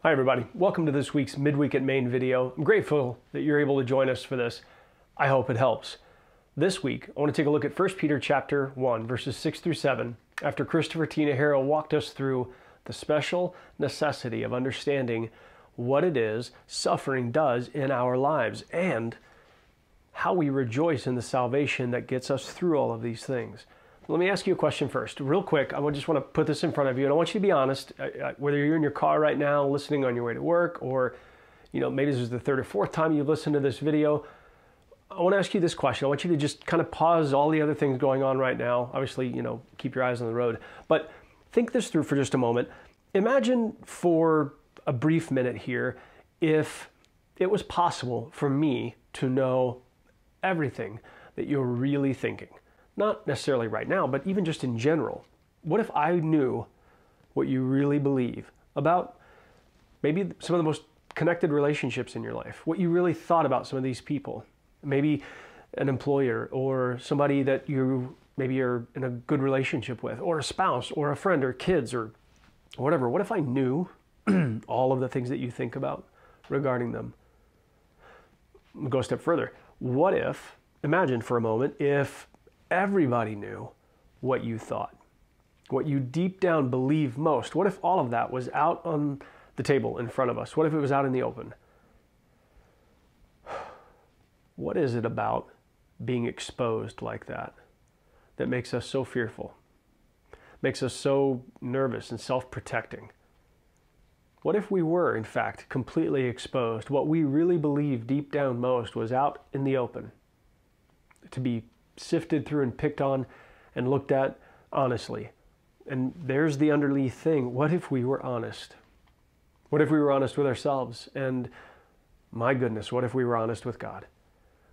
Hi everybody, welcome to this week's Midweek at Maine video. I'm grateful that you're able to join us for this. I hope it helps. This week, I want to take a look at 1 Peter chapter 1, verses 6 through 7, after Christopher Tina Harrell walked us through the special necessity of understanding what it is suffering does in our lives and how we rejoice in the salvation that gets us through all of these things. Let me ask you a question first. Real quick, I just want to put this in front of you, and I want you to be honest, whether you're in your car right now, listening on your way to work, or maybe this is the third or fourth time you've listened to this video. I want to ask you this question. I want you to just kind of pause all the other things going on right now. Obviously, keep your eyes on the road, but think this through for just a moment. Imagine for a brief minute here, if it was possible for me to know everything that you're really thinking. Not necessarily right now, but even just in general. What if I knew what you really believe about maybe some of the most connected relationships in your life, what you really thought about some of these people, maybe an employer or somebody that you maybe are in a good relationship with, or a spouse or a friend or kids or whatever. What if I knew all of the things that you think about regarding them? We'll go a step further. What if, imagine for a moment, if everybody knew what you thought, what you deep down believe most? What if all of that was out on the table in front of us? What if it was out in the open? What is it about being exposed like that that makes us so fearful, makes us so nervous and self-protecting? What if we were, in fact, completely exposed? What we really believe deep down most was out in the open, to be sifted through and picked on and looked at honestly. And there's the underneath thing. What if we were honest? What if we were honest with ourselves? And my goodness, what if we were honest with God?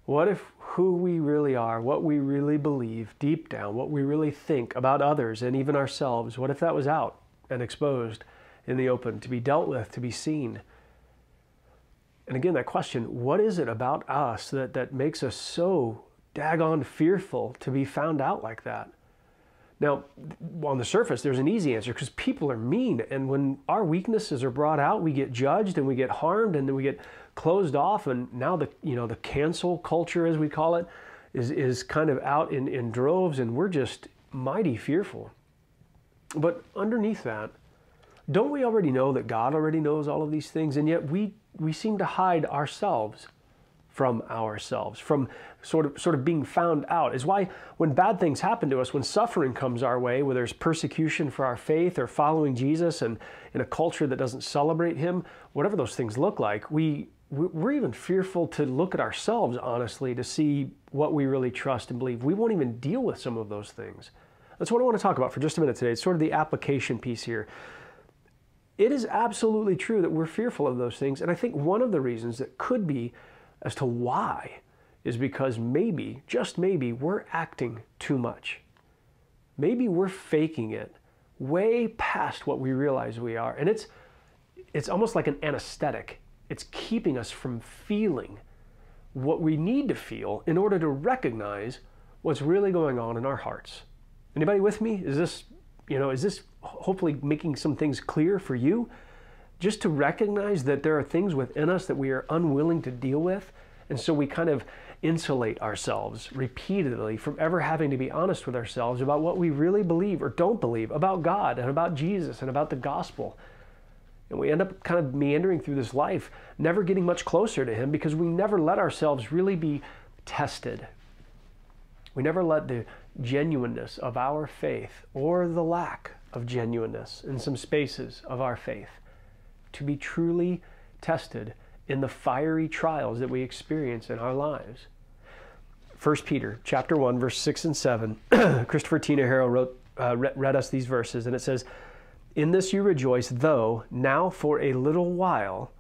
What if who we really are, what we really believe deep down, what we really think about others and even ourselves, what if that was out and exposed in the open, to be dealt with, to be seen? And again, that question, what is it about us that makes us so daggone fearful to be found out like that? Now, on the surface, there's an easy answer, because people are mean, and when our weaknesses are brought out, we get judged and we get harmed and then we get closed off, and now the cancel culture, as we call it, is kind of out in droves, and we're just mighty fearful. But underneath that, don't we already know that God already knows all of these things, and yet we seem to hide ourselves from ourselves, from sort of being found out? Is why when bad things happen to us, when suffering comes our way, whether it's persecution for our faith or following Jesus and in a culture that doesn't celebrate him, whatever those things look like, we're even fearful to look at ourselves honestly to see what we really trust and believe. We won't even deal with some of those things. That's what I want to talk about for just a minute today. It's sort of the application piece here. It is absolutely true that we're fearful of those things, and I think one of the reasons that could be as to why is because maybe, just maybe, we're acting too much. Maybe we're faking it way past what we realize we are. And it's almost like an anesthetic. It's keeping us from feeling what we need to feel in order to recognize what's really going on in our hearts. Anybody with me? Is this hopefully making some things clear for you? Just to recognize that there are things within us that we are unwilling to deal with, and so we kind of insulate ourselves repeatedly from ever having to be honest with ourselves about what we really believe or don't believe about God and about Jesus and about the gospel. And we end up kind of meandering through this life, never getting much closer to him, because we never let ourselves really be tested. We never let the genuineness of our faith, or the lack of genuineness in some spaces of our faith, to be truly tested in the fiery trials that we experience in our lives. 1 Peter chapter 1, verse 6 and 7, Christopher Tina Harrell read us these verses, and it says, "In this you rejoice, though now for a little while,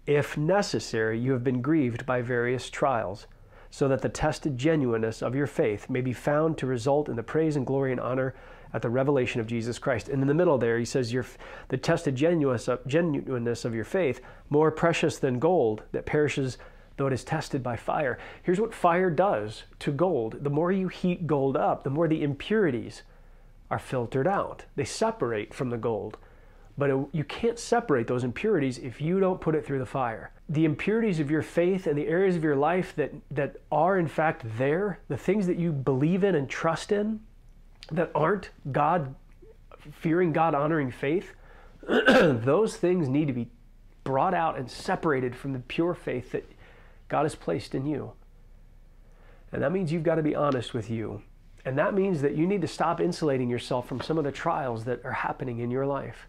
if necessary, you have been grieved by various trials, so that the tested genuineness of your faith may be found to result in the praise and glory and honor at the revelation of Jesus Christ." And in the middle there, he says, the tested genuineness of your faith, more precious than gold that perishes though it is tested by fire. Here's what fire does to gold. The more you heat gold up, the more the impurities are filtered out. They separate from the gold. But you can't separate those impurities if you don't put it through the fire. The impurities of your faith and the areas of your life that are in fact there, the things that you believe in and trust in, that aren't God-fearing, God-honoring faith, those things need to be brought out and separated from the pure faith that God has placed in you. And that means you've got to be honest with you. And that means that you need to stop insulating yourself from some of the trials that are happening in your life.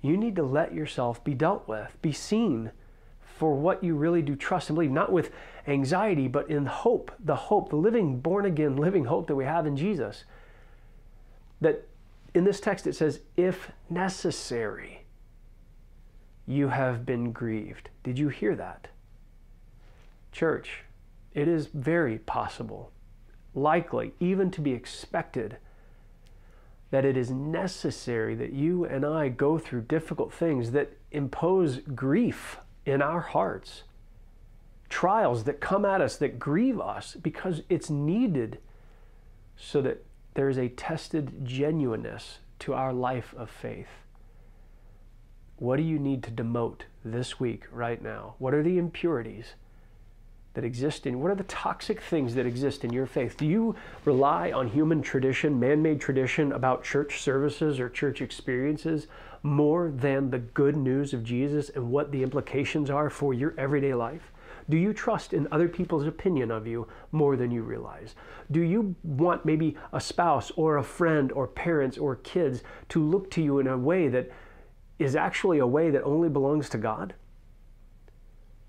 You need to let yourself be dealt with, be seen for what you really do trust and believe, not with anxiety, but in hope, the living, born-again, living hope that we have in Jesus. That in this text it says, if necessary, you have been grieved. Did you hear that? Church, it is very possible, likely, even to be expected, that it is necessary that you and I go through difficult things that impose grief in our hearts, trials that come at us that grieve us, because it's needed so that there is a tested genuineness to our life of faith. What do you need to demote this week, right now? What are the impurities that exist in, what are the toxic things that exist in your faith? Do you rely on human tradition, man-made tradition about church services or church experiences more than the good news of Jesus and what the implications are for your everyday life? Do you trust in other people's opinion of you more than you realize? Do you want maybe a spouse or a friend or parents or kids to look to you in a way that is actually a way that only belongs to God?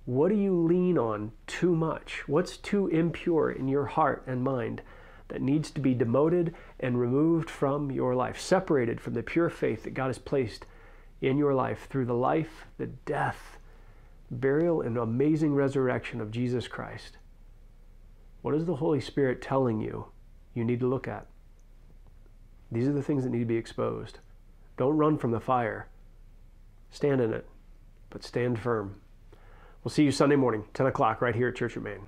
What do you lean on too much? What's too impure in your heart and mind that needs to be demoted and removed from your life, separated from the pure faith that God has placed in your life through the life, the death, burial, and amazing resurrection of Jesus Christ? What is the Holy Spirit telling you you need to look at? These are the things that need to be exposed. Don't run from the fire. Stand in it, but stand firm. We'll see you Sunday morning, 10 o'clock, right here at Church at Main.